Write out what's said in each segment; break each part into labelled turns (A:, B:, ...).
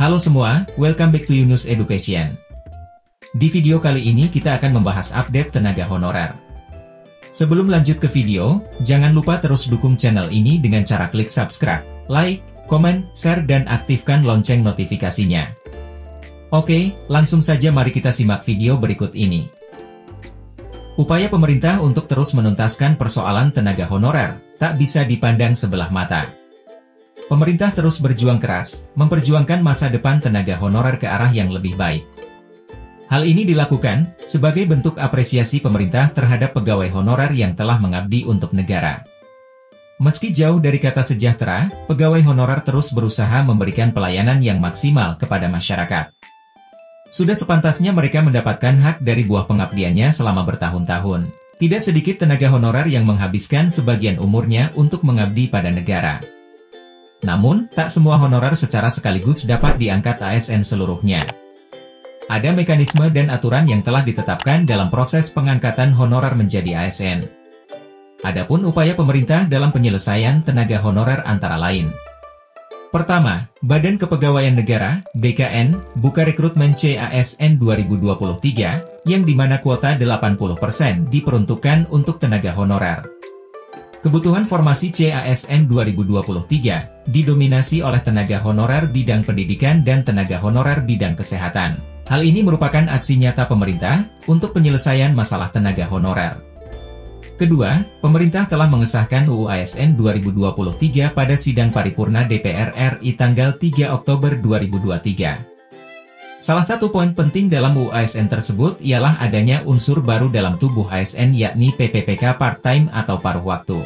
A: Halo semua, welcome back to Yunus Education. Di video kali ini kita akan membahas update tenaga honorer. Sebelum lanjut ke video, jangan lupa terus dukung channel ini dengan cara klik subscribe, like, komen, share dan aktifkan lonceng notifikasinya. Oke, langsung saja mari kita simak video berikut ini. Upaya pemerintah untuk terus menuntaskan persoalan tenaga honorer tak bisa dipandang sebelah mata. Pemerintah terus berjuang keras, memperjuangkan masa depan tenaga honorer ke arah yang lebih baik. Hal ini dilakukan sebagai bentuk apresiasi pemerintah terhadap pegawai honorer yang telah mengabdi untuk negara. Meski jauh dari kata sejahtera, pegawai honorer terus berusaha memberikan pelayanan yang maksimal kepada masyarakat. Sudah sepantasnya mereka mendapatkan hak dari buah pengabdiannya selama bertahun-tahun. Tidak sedikit tenaga honorer yang menghabiskan sebagian umurnya untuk mengabdi pada negara. Namun, tak semua honorer secara sekaligus dapat diangkat ASN seluruhnya. Ada mekanisme dan aturan yang telah ditetapkan dalam proses pengangkatan honorer menjadi ASN. Adapun upaya pemerintah dalam penyelesaian tenaga honorer antara lain. Pertama, Badan Kepegawaian Negara, BKN, buka rekrutmen CASN 2023, yang dimana kuota 80% diperuntukkan untuk tenaga honorer. Kebutuhan formasi CASN 2023 didominasi oleh tenaga honorer bidang pendidikan dan tenaga honorer bidang kesehatan. Hal ini merupakan aksi nyata pemerintah untuk penyelesaian masalah tenaga honorer. Kedua, pemerintah telah mengesahkan UU ASN 2023 pada sidang paripurna DPR RI tanggal 3 Oktober 2023. Salah satu poin penting dalam UU ASN tersebut ialah adanya unsur baru dalam tubuh ASN yakni PPPK part-time atau paruh waktu.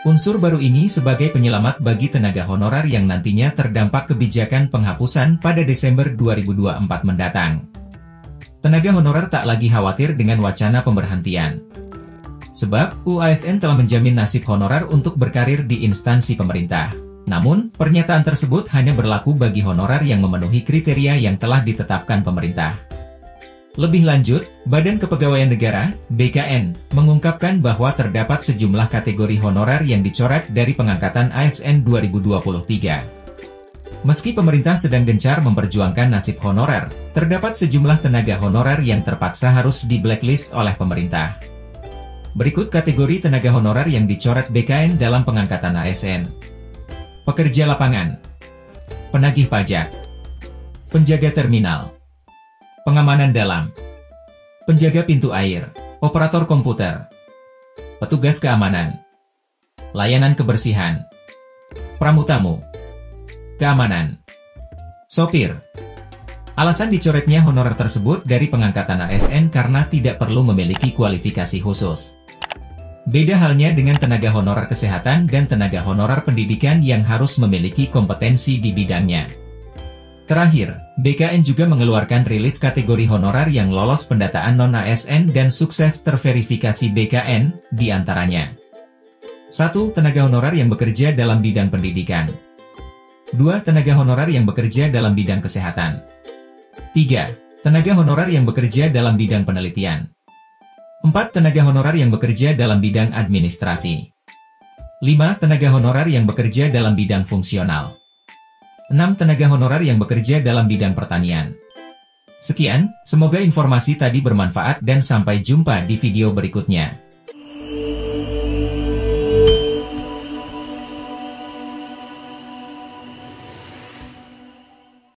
A: Unsur baru ini sebagai penyelamat bagi tenaga honorer yang nantinya terdampak kebijakan penghapusan pada Desember 2024 mendatang. Tenaga honorer tak lagi khawatir dengan wacana pemberhentian. Sebab, UU ASN telah menjamin nasib honorer untuk berkarir di instansi pemerintah. Namun, pernyataan tersebut hanya berlaku bagi honorer yang memenuhi kriteria yang telah ditetapkan pemerintah. Lebih lanjut, Badan Kepegawaian Negara, BKN, mengungkapkan bahwa terdapat sejumlah kategori honorer yang dicoret dari pengangkatan ASN 2023. Meski pemerintah sedang gencar memperjuangkan nasib honorer, terdapat sejumlah tenaga honorer yang terpaksa harus di-blacklist oleh pemerintah. Berikut kategori tenaga honorer yang dicoret BKN dalam pengangkatan ASN. Pekerja lapangan, penagih pajak, penjaga terminal, pengamanan dalam, penjaga pintu air, operator komputer, petugas keamanan, layanan kebersihan, pramutamu, keamanan, sopir. Alasan dicoretnya honorer tersebut dari pengangkatan ASN karena tidak perlu memiliki kualifikasi khusus. Beda halnya dengan tenaga honorer kesehatan dan tenaga honorer pendidikan yang harus memiliki kompetensi di bidangnya. Terakhir, BKN juga mengeluarkan rilis kategori honorer yang lolos pendataan non-ASN dan sukses terverifikasi BKN, di antaranya. 1. Tenaga honorer yang bekerja dalam bidang pendidikan. 2. Tenaga honorer yang bekerja dalam bidang kesehatan. 3. Tenaga honorer yang bekerja dalam bidang penelitian. 4. Tenaga honorer yang bekerja dalam bidang administrasi. 5. Tenaga honorer yang bekerja dalam bidang fungsional. 6. Tenaga honorer yang bekerja dalam bidang pertanian. Sekian, semoga informasi tadi bermanfaat dan sampai jumpa di video berikutnya.